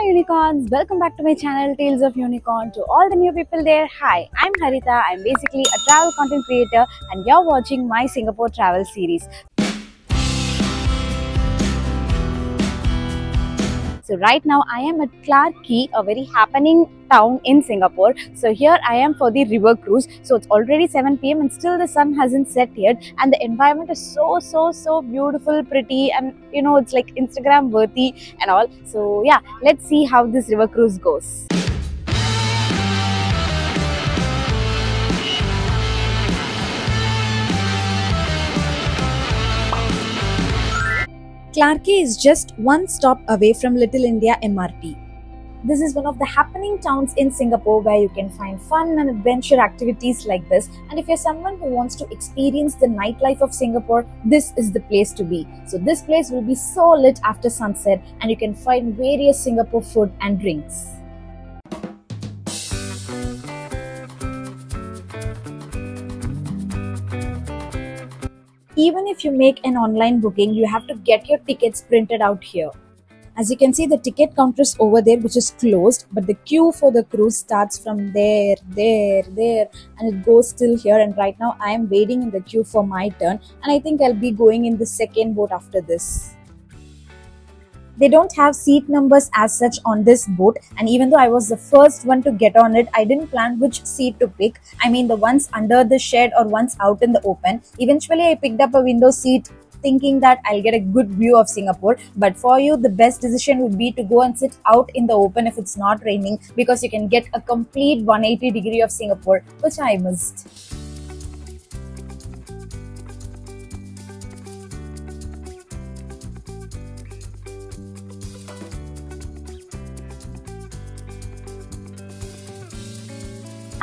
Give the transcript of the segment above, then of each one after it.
unicorns, welcome back to my channel Tales of Unicorn. To all the new people there, hi, I'm Harita. I'm basically a travel content creator and you're watching my Singapore travel series. So right now I am at Clarke, a very happening town in Singapore. So here I am for the river cruise. So it's already 7 PM and still the sun hasn't set yet, and the environment is so beautiful, pretty, and it's like Instagram worthy and all. So yeah, let's see how this river cruise goes. Clarke is just one stop away from Little India MRT. This is one of the happening towns in Singapore where you can find fun and adventure activities like this. And if you're someone who wants to experience the nightlife of Singapore, this is the place to be. So this place will be so lit after sunset and you can find various Singapore food and drinks. Even if you make an online booking, you have to get your tickets printed out here. As you can see, the ticket counter is over there, which is closed, but the queue for the cruise starts from there, and it goes till here. And right now I am waiting in the queue for my turn, and I think I'll be going in the second boat after this. They don't have seat numbers as such on this boat, and even though I was the first one to get on it, I didn't plan which seat to pick. I mean the ones under the shed or ones out in the open. Eventually I picked up a window seat thinking that I'll get a good view of Singapore, but for you the best decision would be to go and sit out in the open if it's not raining, because you can get a complete 180 degree of Singapore, which I missed.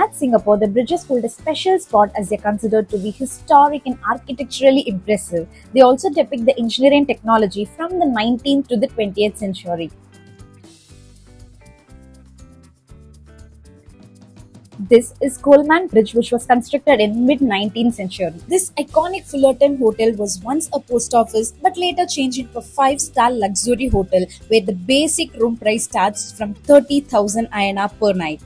At Singapore, the bridges hold a special spot as they are considered to be historic and architecturally impressive. They also depict the engineering technology from the 19th to the 20th century. This is Coleman Bridge, which was constructed in mid-19th century. This iconic Fullerton hotel was once a post office but later changed into a 5-star luxury hotel where the basic room price starts from 30,000 INR per night.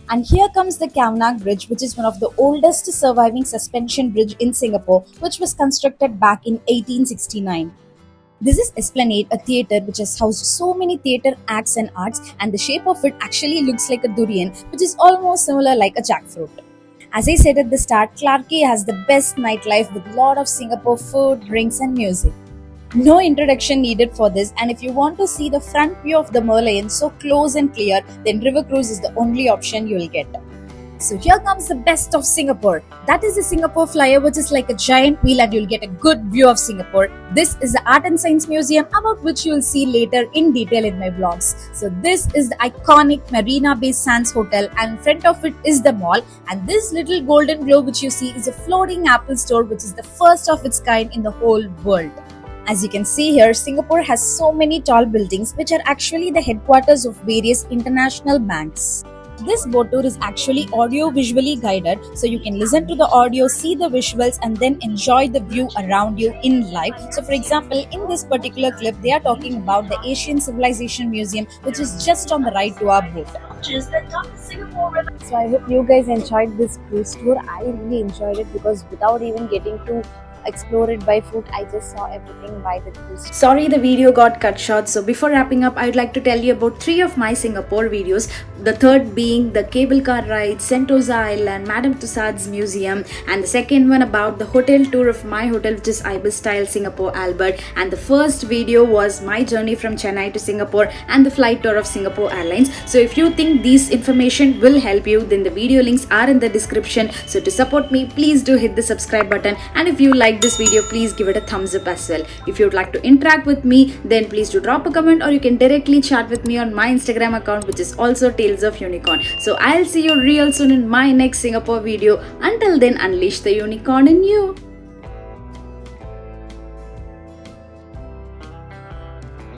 And here comes the Quay Bridge, which is one of the oldest surviving suspension bridge in Singapore, which was constructed back in 1869. This is Esplanade, a theatre which has housed so many theatre acts and arts, and the shape of it actually looks like a durian, which is almost similar like a jackfruit. As I said at the start, Clarke has the best nightlife with a lot of Singapore food, drinks and music. No introduction needed for this, and if you want to see the front view of the Merlion so close and clear, then river cruise is the only option you'll get. So here comes the best of Singapore. That is the Singapore Flyer, which is like a giant wheel and you'll get a good view of Singapore. This is the Art and Science Museum, about which you'll see later in detail in my vlogs. So this is the iconic Marina Bay Sands Hotel, and in front of it is the mall. And this little golden globe which you see is a floating Apple store, which is the first of its kind in the whole world. As you can see here, Singapore has so many tall buildings which are actually the headquarters of various international banks. This boat tour is actually audio-visually guided, so you can listen to the audio, see the visuals and then enjoy the view around you in live. So for example, in this particular clip, they are talking about the Asian Civilization Museum, which is just on the right to our boat. So I hope you guys enjoyed this cruise tour. I really enjoyed it because without even getting to explore it by foot, I just saw everything by the cruise. Sorry the video got cut short, so before wrapping up, I'd like to tell you about 3 of my Singapore videos. The third being the cable car ride, Sentosa Island, Madame Tussauds Museum, and the second one about the hotel tour of my hotel, which is Ibis Style Singapore Albert. And the first video was my journey from Chennai to Singapore and the flight tour of Singapore Airlines. So if you think these information will help you, then the video links are in the description. So to support me, please do hit the subscribe button, and if you like this video, please give it a thumbs up as well. If you would like to interact with me, then please do drop a comment, or you can directly chat with me on my Instagram account, which is also Tales of Unicorn. So I'll see you real soon in my next Singapore video. Until then, unleash the unicorn in you.